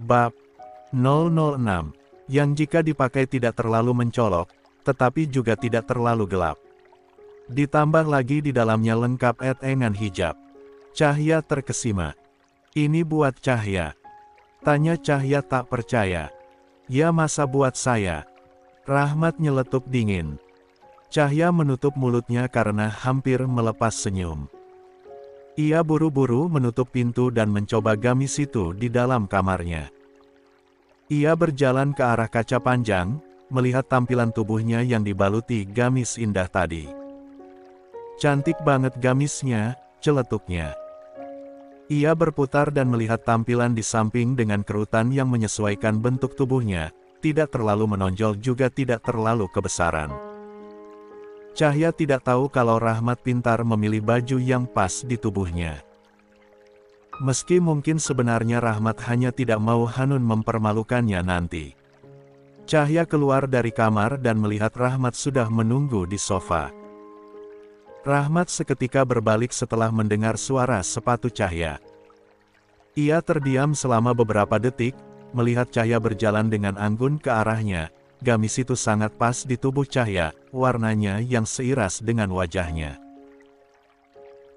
Bab 006, yang jika dipakai tidak terlalu mencolok, tetapi juga tidak terlalu gelap. Ditambah lagi di dalamnya lengkap etengan hijab. Cahya terkesima. Ini buat Cahya. Tanya Cahya tak percaya. Ya masa buat saya? Rahmat nyeletuk dingin. Cahya menutup mulutnya karena hampir melepas senyum. Ia buru-buru menutup pintu dan mencoba gamis itu di dalam kamarnya. Ia berjalan ke arah kaca panjang, melihat tampilan tubuhnya yang dibaluti gamis indah tadi. Cantik banget gamisnya, celetuknya. Ia berputar dan melihat tampilan di samping dengan kerutan yang menyesuaikan bentuk tubuhnya, tidak terlalu menonjol juga tidak terlalu kebesaran. Cahya tidak tahu kalau Rahmat pintar memilih baju yang pas di tubuhnya. Meski mungkin sebenarnya Rahmat hanya tidak mau Hanun mempermalukannya nanti. Cahya keluar dari kamar dan melihat Rahmat sudah menunggu di sofa. Rahmat seketika berbalik setelah mendengar suara sepatu Cahya. Ia terdiam selama beberapa detik, melihat Cahya berjalan dengan anggun ke arahnya. Gamis itu sangat pas di tubuh Cahya, warnanya yang seiras dengan wajahnya.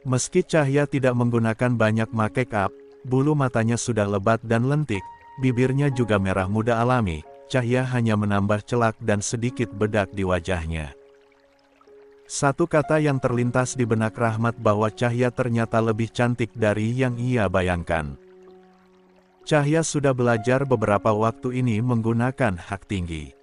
Meski Cahya tidak menggunakan banyak make up, bulu matanya sudah lebat dan lentik, bibirnya juga merah muda alami, Cahya hanya menambah celak dan sedikit bedak di wajahnya. Satu kata yang terlintas di benak Rahmat bahwa Cahya ternyata lebih cantik dari yang ia bayangkan. Cahya sudah belajar beberapa waktu ini menggunakan hak tinggi.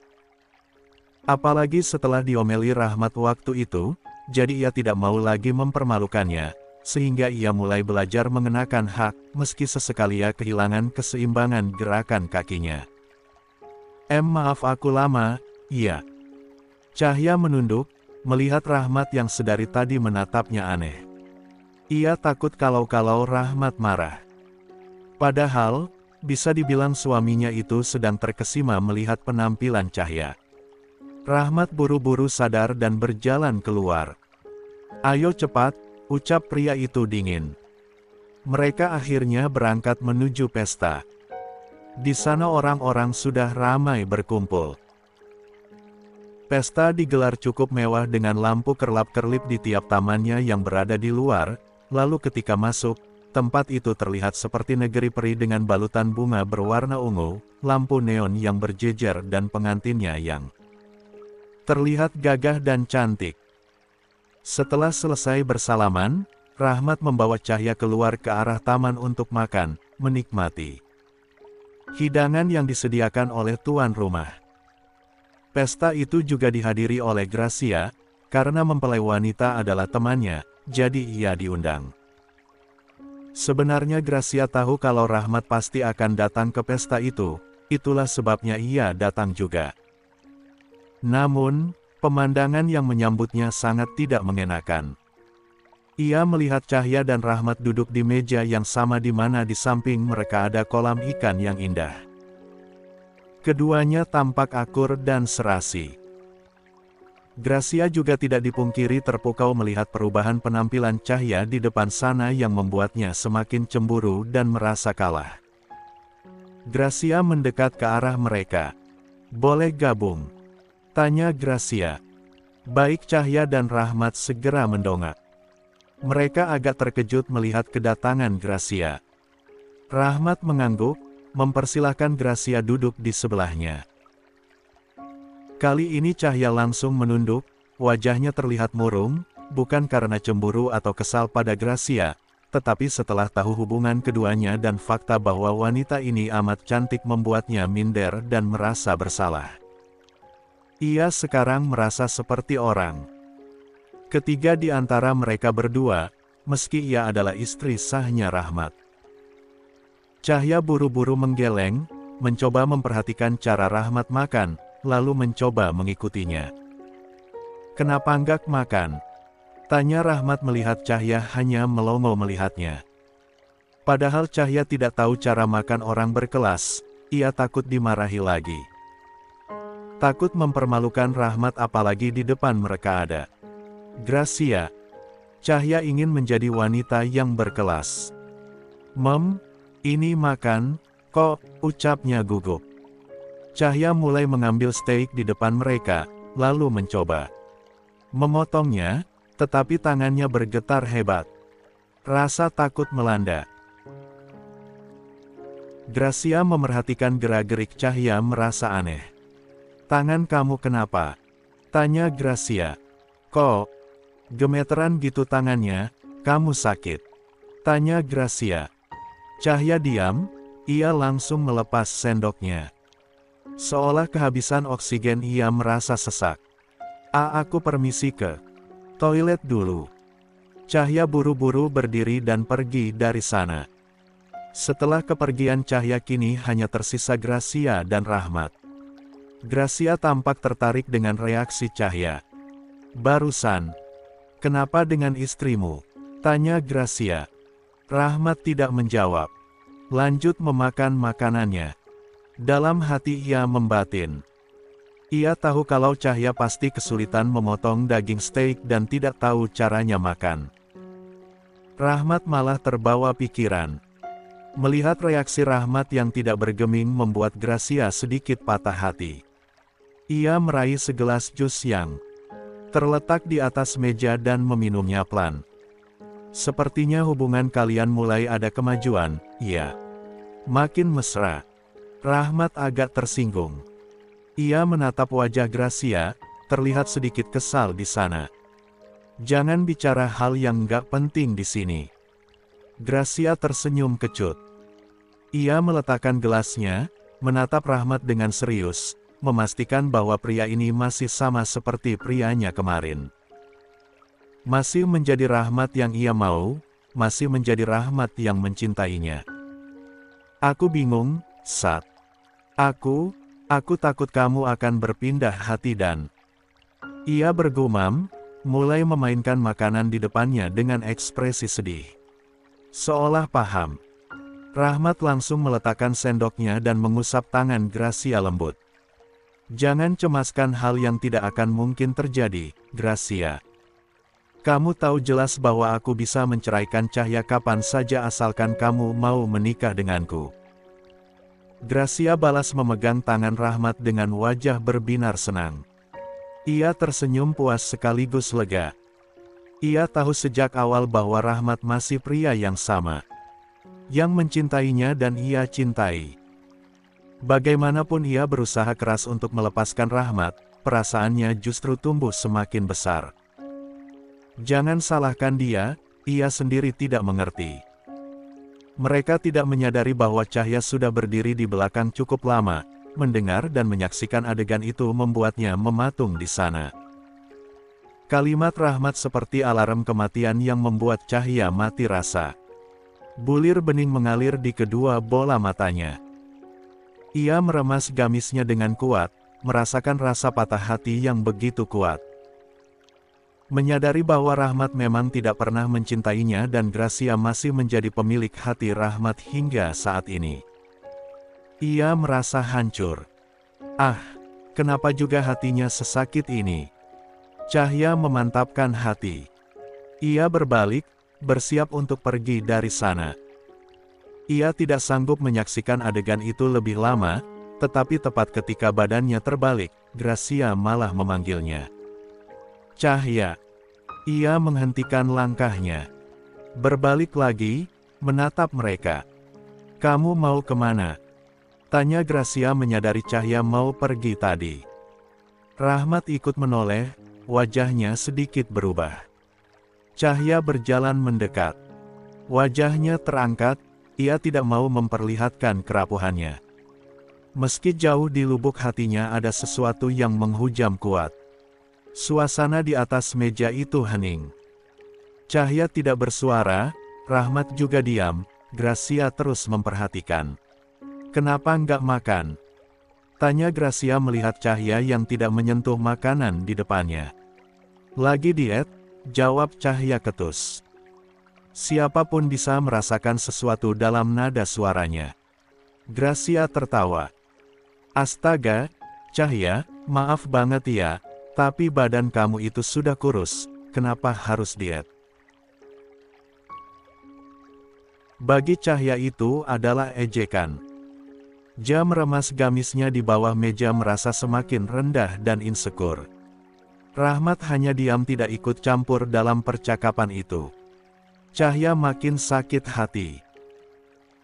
Apalagi setelah diomeli Rahmat waktu itu, jadi ia tidak mau lagi mempermalukannya, sehingga ia mulai belajar mengenakan hak, meski sesekali ia kehilangan keseimbangan gerakan kakinya. Maaf aku lama, iya. Cahya menunduk, melihat Rahmat yang sedari tadi menatapnya aneh. Ia takut kalau Rahmat marah. Padahal, bisa dibilang suaminya itu sedang terkesima melihat penampilan Cahya. Rahmat buru-buru sadar dan berjalan keluar. Ayo cepat, ucap pria itu dingin. Mereka akhirnya berangkat menuju pesta. Di sana orang-orang sudah ramai berkumpul. Pesta digelar cukup mewah dengan lampu kerlap-kerlip di tiap tamannya yang berada di luar, lalu ketika masuk, tempat itu terlihat seperti negeri peri dengan balutan bunga berwarna ungu, lampu neon yang berjejer dan pengantinnya yang terlihat gagah dan cantik. Setelah selesai bersalaman, Rahmat membawa Cahya keluar ke arah taman untuk makan, menikmati hidangan yang disediakan oleh tuan rumah. Pesta itu juga dihadiri oleh Gracia, karena mempelai wanita adalah temannya, jadi ia diundang. Sebenarnya Gracia tahu kalau Rahmat pasti akan datang ke pesta itu, itulah sebabnya ia datang juga. Namun, pemandangan yang menyambutnya sangat tidak mengenakan. Ia melihat Cahya dan Rahmat duduk di meja yang sama di mana di samping mereka ada kolam ikan yang indah. Keduanya tampak akur dan serasi. Gracia juga tidak dipungkiri terpukau melihat perubahan penampilan Cahya di depan sana yang membuatnya semakin cemburu dan merasa kalah. Gracia mendekat ke arah mereka. Boleh gabung? Tanya Gracia. Baik Cahya dan Rahmat segera mendongak. Mereka agak terkejut melihat kedatangan Gracia. Rahmat mengangguk, mempersilahkan Gracia duduk di sebelahnya. Kali ini Cahya langsung menunduk, wajahnya terlihat murung, bukan karena cemburu atau kesal pada Gracia, tetapi setelah tahu hubungan keduanya dan fakta bahwa wanita ini amat cantik membuatnya minder dan merasa bersalah. Ia sekarang merasa seperti orang ketiga di antara mereka berdua, meski ia adalah istri sahnya Rahmat. Cahya buru-buru menggeleng, mencoba memperhatikan cara Rahmat makan, lalu mencoba mengikutinya. Kenapa enggak makan? Tanya Rahmat melihat Cahya hanya melongo melihatnya. Padahal Cahya tidak tahu cara makan orang berkelas, ia takut dimarahi lagi. Takut mempermalukan Rahmat apalagi di depan mereka ada Gracia. Cahya ingin menjadi wanita yang berkelas. Mem, ini makan, Kok, ucapnya gugup. Cahya mulai mengambil steak di depan mereka, lalu mencoba memotongnya, tetapi tangannya bergetar hebat. Rasa takut melanda. Gracia memerhatikan gerak-gerik Cahya merasa aneh. "Tangan kamu kenapa?" tanya Gracia. "Kok gemeteran gitu tangannya, kamu sakit?" tanya Gracia. Cahya diam, ia langsung melepas sendoknya. Seolah kehabisan oksigen ia merasa sesak. Aku permisi ke toilet dulu." Cahya buru-buru berdiri dan pergi dari sana. Setelah kepergian Cahya kini hanya tersisa Gracia dan Rahmat. Gracia tampak tertarik dengan reaksi Cahya. "Barusan, kenapa dengan istrimu?" tanya Gracia. Rahmat tidak menjawab. Lanjut memakan makanannya. Dalam hati ia membatin. Ia tahu kalau Cahya pasti kesulitan memotong daging steak dan tidak tahu caranya makan. Rahmat malah terbawa pikiran. Melihat reaksi Rahmat yang tidak bergeming membuat Gracia sedikit patah hati. Ia meraih segelas jus yang terletak di atas meja dan meminumnya pelan. "Sepertinya hubungan kalian mulai ada kemajuan, ya. Makin mesra." Rahmat agak tersinggung. Ia menatap wajah Gracia, terlihat sedikit kesal di sana. "Jangan bicara hal yang nggak penting di sini." Gracia tersenyum kecut. Ia meletakkan gelasnya, menatap Rahmat dengan serius, memastikan bahwa pria ini masih sama seperti prianya kemarin. Masih menjadi Rahmat yang ia mau, masih menjadi Rahmat yang mencintainya. "Aku bingung, Sat. Aku takut kamu akan berpindah hati dan..." Ia bergumam, mulai memainkan makanan di depannya dengan ekspresi sedih. Seolah paham. Rahmat langsung meletakkan sendoknya dan mengusap tangan Gracia lembut. "Jangan cemaskan hal yang tidak akan mungkin terjadi, Gracia. Kamu tahu jelas bahwa aku bisa menceraikan Cahya kapan saja asalkan kamu mau menikah denganku." Gracia balas memegang tangan Rahmat dengan wajah berbinar senang. Ia tersenyum puas sekaligus lega. Ia tahu sejak awal bahwa Rahmat masih pria yang sama, yang mencintainya dan ia cintai. Bagaimanapun ia berusaha keras untuk melepaskan Rahmat, perasaannya justru tumbuh semakin besar. Jangan salahkan dia, ia sendiri tidak mengerti. Mereka tidak menyadari bahwa Cahya sudah berdiri di belakang cukup lama, mendengar dan menyaksikan adegan itu membuatnya mematung di sana. Kalimat Rahmat seperti alarm kematian yang membuat Cahya mati rasa. Bulir bening mengalir di kedua bola matanya. Ia meremas gamisnya dengan kuat, merasakan rasa patah hati yang begitu kuat. Menyadari bahwa Rahmat memang tidak pernah mencintainya dan Gracia masih menjadi pemilik hati Rahmat hingga saat ini. Ia merasa hancur. Kenapa juga hatinya sesakit ini? Cahya memantapkan hati. Ia berbalik, bersiap untuk pergi dari sana. Ia tidak sanggup menyaksikan adegan itu lebih lama, tetapi tepat ketika badannya terbalik, Gracia malah memanggilnya. "Cahya." Ia menghentikan langkahnya. Berbalik lagi, menatap mereka. "Kamu mau kemana?" tanya Gracia menyadari Cahya mau pergi tadi. Rahmat ikut menoleh, wajahnya sedikit berubah. Cahya berjalan mendekat. Wajahnya terangkat, ia tidak mau memperlihatkan kerapuhannya. Meski jauh di lubuk hatinya ada sesuatu yang menghujam kuat. Suasana di atas meja itu hening. Cahya tidak bersuara, Rahmat juga diam, Gracia terus memperhatikan. "Kenapa nggak makan?" tanya Gracia melihat Cahya yang tidak menyentuh makanan di depannya. "Lagi diet," jawab Cahya ketus. Siapapun bisa merasakan sesuatu dalam nada suaranya. Gracia tertawa. "Astaga, Cahya, maaf banget ya, tapi badan kamu itu sudah kurus, kenapa harus diet?" Bagi Cahya itu adalah ejekan. Jam remas gamisnya di bawah meja merasa semakin rendah dan insecure. Rahmat hanya diam tidak ikut campur dalam percakapan itu. Cahya makin sakit hati.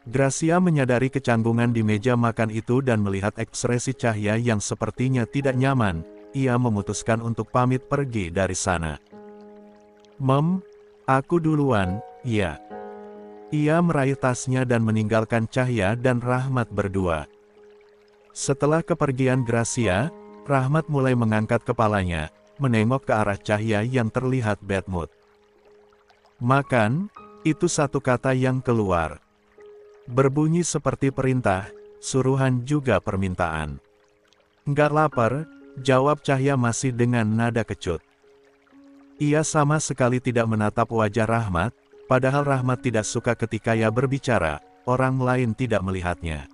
Gracia menyadari kecanggungan di meja makan itu dan melihat ekspresi Cahya yang sepertinya tidak nyaman, ia memutuskan untuk pamit pergi dari sana. "Mem, aku duluan, ya." Ia meraih tasnya dan meninggalkan Cahya dan Rahmat berdua. Setelah kepergian Gracia, Rahmat mulai mengangkat kepalanya, menengok ke arah Cahya yang terlihat bad mood. "Makan," itu satu kata yang keluar. Berbunyi seperti perintah, suruhan juga permintaan. "Nggak lapar," jawab Cahya masih dengan nada kecut. Ia sama sekali tidak menatap wajah Rahmat, padahal Rahmat tidak suka ketika ia berbicara, orang lain tidak melihatnya.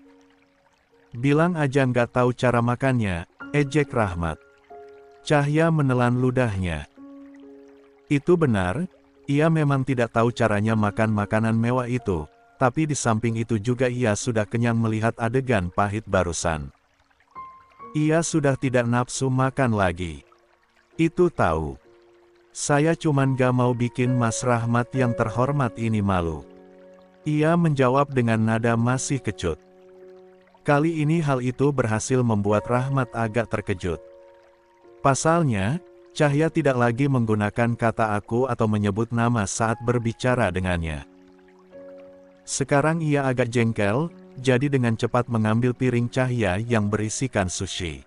"Bilang aja nggak tahu cara makannya," ejek Rahmat. Cahya menelan ludahnya. Itu benar, ia memang tidak tahu caranya makan makanan mewah itu, tapi di samping itu juga ia sudah kenyang melihat adegan pahit barusan. Ia sudah tidak nafsu makan lagi. Itu tahu. "Saya cuman gak mau bikin Mas Rahmat yang terhormat ini malu." Ia menjawab dengan nada masih kecut. Kali ini hal itu berhasil membuat Rahmat agak terkejut. Pasalnya, Cahya tidak lagi menggunakan kata "aku" atau menyebut nama saat berbicara dengannya. Sekarang ia agak jengkel, jadi dengan cepat mengambil piring Cahya yang berisikan sushi.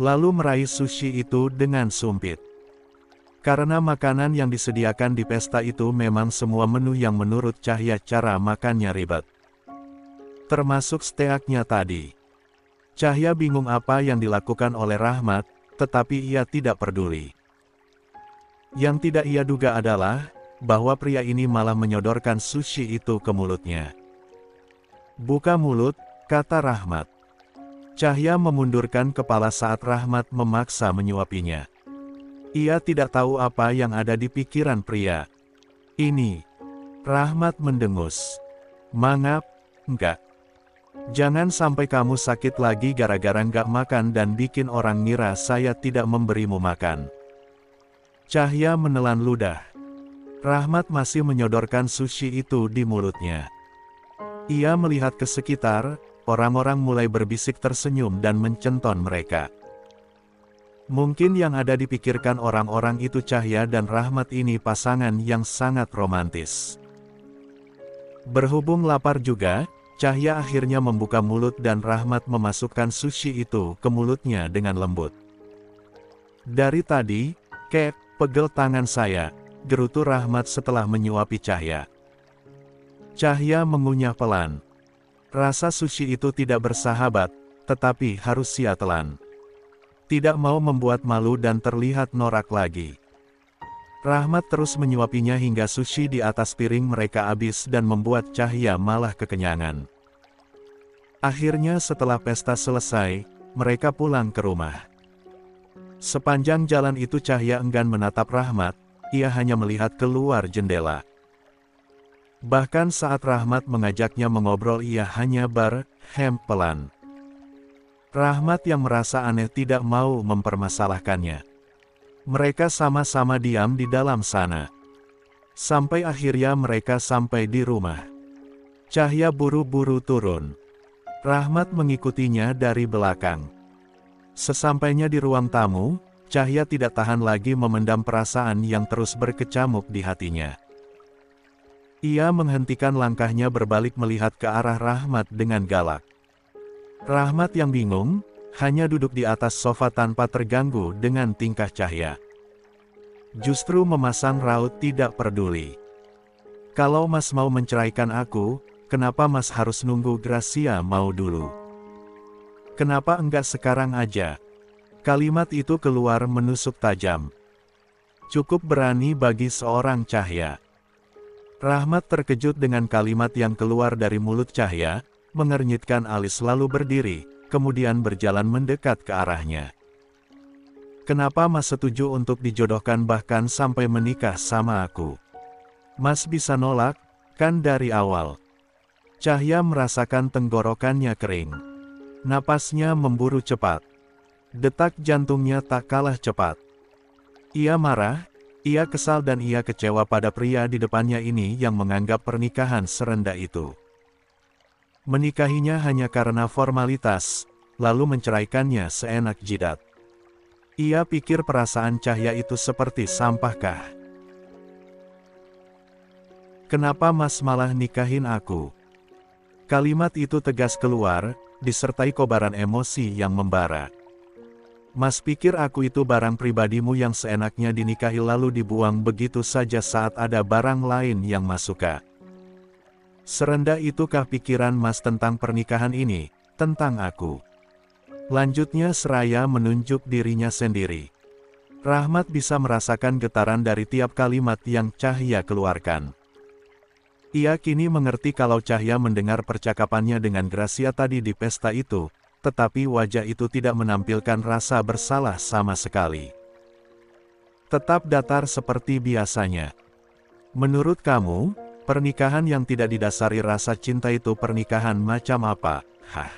Lalu meraih sushi itu dengan sumpit. Karena makanan yang disediakan di pesta itu memang semua menu yang menurut Cahya cara makannya ribet. Termasuk steaknya tadi. Cahya bingung apa yang dilakukan oleh Rahmat, tetapi ia tidak peduli. Yang tidak ia duga adalah, bahwa pria ini malah menyodorkan sushi itu ke mulutnya. "Buka mulut," kata Rahmat. Cahya memundurkan kepala saat Rahmat memaksa menyuapinya. Ia tidak tahu apa yang ada di pikiran pria ini. Rahmat mendengus. "Mangap, enggak. Jangan sampai kamu sakit lagi gara-gara enggak makan dan bikin orang ngira saya tidak memberimu makan." Cahya menelan ludah. Rahmat masih menyodorkan sushi itu di mulutnya. Ia melihat ke sekitar, orang-orang mulai berbisik tersenyum dan mencenton mereka. Mungkin yang ada dipikirkan orang-orang itu Cahya dan Rahmat ini pasangan yang sangat romantis. Berhubung lapar juga, Cahya akhirnya membuka mulut dan Rahmat memasukkan sushi itu ke mulutnya dengan lembut. "Dari tadi, pegel tangan saya," gerutu Rahmat setelah menyuapi Cahya. Cahya mengunyah pelan. Rasa sushi itu tidak bersahabat, tetapi harus ia telan. Tidak mau membuat malu dan terlihat norak lagi. Rahmat terus menyuapinya hingga sushi di atas piring mereka habis dan membuat Cahya malah kekenyangan. Akhirnya setelah pesta selesai, mereka pulang ke rumah. Sepanjang jalan itu Cahya enggan menatap Rahmat, ia hanya melihat keluar jendela. Bahkan saat Rahmat mengajaknya mengobrol ia hanya berhem pelan. Rahmat yang merasa aneh tidak mau mempermasalahkannya. Mereka sama-sama diam di dalam sana. Sampai akhirnya mereka sampai di rumah. Cahya buru-buru turun. Rahmat mengikutinya dari belakang. Sesampainya di ruang tamu, Cahya tidak tahan lagi memendam perasaan yang terus berkecamuk di hatinya. Ia menghentikan langkahnya berbalik melihat ke arah Rahmat dengan galak. Rahmat yang bingung, hanya duduk di atas sofa tanpa terganggu dengan tingkah Cahya. Justru memasang raut tidak peduli. "Kalau Mas mau menceraikan aku, kenapa Mas harus nunggu Gracia mau dulu? Kenapa enggak sekarang aja?" Kalimat itu keluar menusuk tajam. Cukup berani bagi seorang Cahya. Rahmat terkejut dengan kalimat yang keluar dari mulut Cahya, mengernyitkan alis lalu berdiri, kemudian berjalan mendekat ke arahnya. "Kenapa Mas setuju untuk dijodohkan bahkan sampai menikah sama aku? Mas bisa nolak, kan dari awal?" Cahya merasakan tenggorokannya kering. Napasnya memburu cepat. Detak jantungnya tak kalah cepat. Ia marah, ia kesal dan ia kecewa pada pria di depannya ini yang menganggap pernikahan serendah itu. Menikahinya hanya karena formalitas, lalu menceraikannya seenak jidat. Ia pikir perasaan Cahya itu seperti sampahkah? Kenapa Mas malah nikahin aku? Kalimat itu tegas keluar, disertai kobaran emosi yang membara. Mas pikir aku itu barang pribadimu yang seenaknya dinikahi lalu dibuang begitu saja saat ada barang lain yang Mas suka. Serendah itukah pikiran Mas tentang pernikahan ini, tentang aku? Lanjutnya seraya menunjuk dirinya sendiri. Rahmat bisa merasakan getaran dari tiap kalimat yang Cahya keluarkan. Ia kini mengerti kalau Cahya mendengar percakapannya dengan Gracia tadi di pesta itu, tetapi wajah itu tidak menampilkan rasa bersalah sama sekali. Tetap datar seperti biasanya. Menurut kamu, pernikahan yang tidak didasari rasa cinta itu pernikahan macam apa? Hah?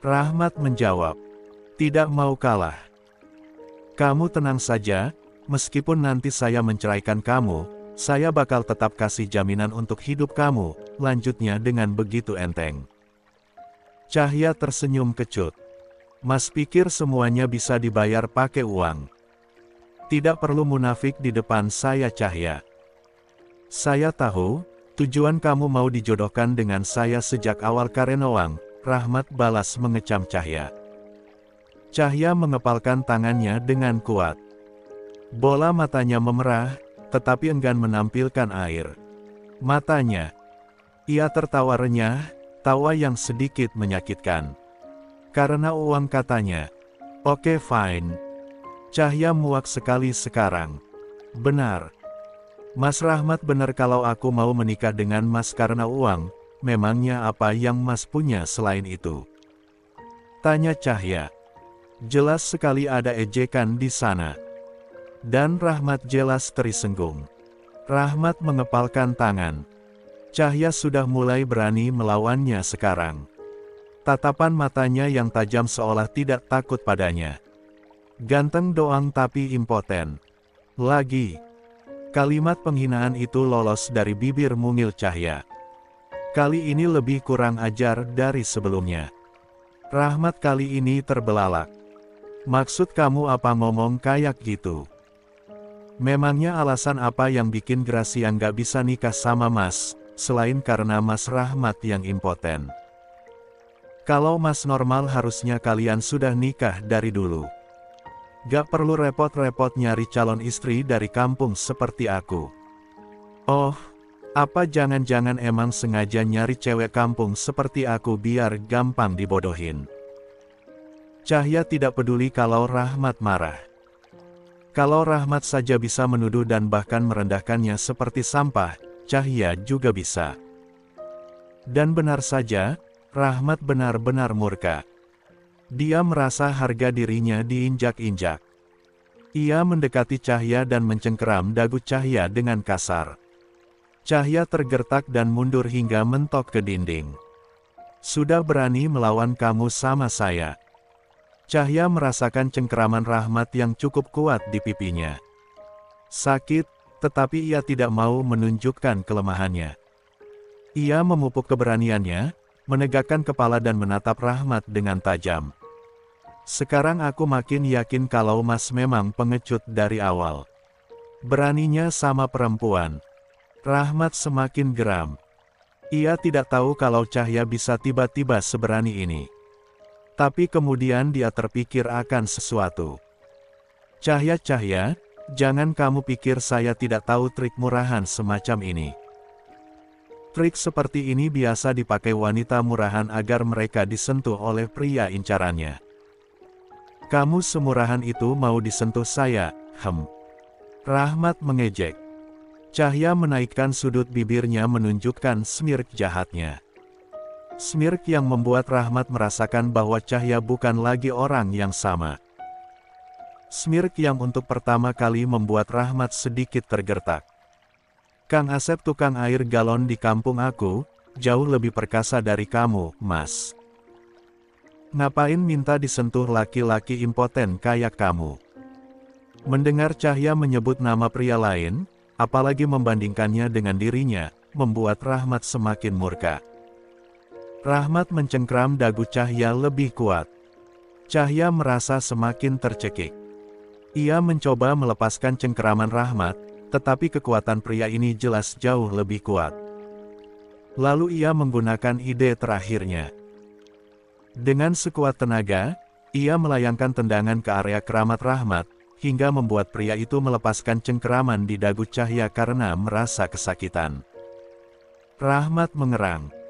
Rahmat menjawab, tidak mau kalah. Kamu tenang saja, meskipun nanti saya menceraikan kamu, saya bakal tetap kasih jaminan untuk hidup kamu, lanjutnya dengan begitu enteng. Cahya tersenyum kecut. Mas pikir semuanya bisa dibayar pakai uang. Tidak perlu munafik di depan saya Cahya. Saya tahu, tujuan kamu mau dijodohkan dengan saya sejak awal karena uang, Rahmat balas mengecam Cahya. Cahya mengepalkan tangannya dengan kuat. Bola matanya memerah, tetapi enggan menampilkan air matanya. Ia tertawa renyah, tawa yang sedikit menyakitkan. Karena uang katanya. Oke fine. Cahya muak sekali sekarang. Benar. Mas Rahmat benar kalau aku mau menikah dengan Mas karena uang, memangnya apa yang Mas punya selain itu? Tanya Cahya. Jelas sekali ada ejekan di sana. Dan Rahmat jelas tersinggung. Rahmat mengepalkan tangan. Cahya sudah mulai berani melawannya sekarang. Tatapan matanya yang tajam seolah tidak takut padanya. Ganteng doang tapi impoten. Lagi. Kalimat penghinaan itu lolos dari bibir mungil Cahya. Kali ini lebih kurang ajar dari sebelumnya. Rahmat kali ini terbelalak. Maksud kamu apa ngomong kayak gitu? Memangnya alasan apa yang bikin Gracia nggak bisa nikah sama Mas, selain karena Mas Rahmat yang impoten? Kalau Mas normal harusnya kalian sudah nikah dari dulu. Gak perlu repot-repot nyari calon istri dari kampung seperti aku. Oh, apa jangan-jangan emang sengaja nyari cewek kampung seperti aku biar gampang dibodohin? Cahya tidak peduli kalau Rahmat marah. Kalau Rahmat saja bisa menuduh dan bahkan merendahkannya seperti sampah, Cahya juga bisa. Dan benar saja, Rahmat benar-benar murka. Dia merasa harga dirinya diinjak-injak. Ia mendekati Cahya dan mencengkeram dagu Cahya dengan kasar. Cahya tergertak dan mundur hingga mentok ke dinding. Sudah berani melawan kamu sama saya. Cahya merasakan cengkeraman Rahmat yang cukup kuat di pipinya. Sakit, tetapi ia tidak mau menunjukkan kelemahannya. Ia memupuk keberaniannya, menegakkan kepala dan menatap Rahmat dengan tajam. Sekarang aku makin yakin kalau Mas memang pengecut dari awal. Beraninya sama perempuan. Rahmat semakin geram. Ia tidak tahu kalau Cahya bisa tiba-tiba seberani ini. Tapi kemudian dia terpikir akan sesuatu. Cahya, jangan kamu pikir saya tidak tahu trik murahan semacam ini. Trik seperti ini biasa dipakai wanita murahan agar mereka disentuh oleh pria incarannya. Kamu semurahan itu mau disentuh saya, Rahmat mengejek. Cahya menaikkan sudut bibirnya menunjukkan smirk jahatnya. Smirk yang membuat Rahmat merasakan bahwa Cahya bukan lagi orang yang sama. Smirk yang untuk pertama kali membuat Rahmat sedikit tergertak. Kang Asep tukang air galon di kampung aku, jauh lebih perkasa dari kamu, Mas. Ngapain minta disentuh laki-laki impoten kayak kamu? Mendengar Cahya menyebut nama pria lain, apalagi membandingkannya dengan dirinya, membuat Rahmat semakin murka. Rahmat mencengkram dagu Cahya lebih kuat. Cahya merasa semakin tercekik. Ia mencoba melepaskan cengkeraman Rahmat, tetapi kekuatan pria ini jelas jauh lebih kuat. Lalu ia menggunakan ide terakhirnya. Dengan sekuat tenaga, ia melayangkan tendangan ke area keramat Rahmat, hingga membuat pria itu melepaskan cengkeraman di dagu Cahya karena merasa kesakitan. Rahmat mengerang.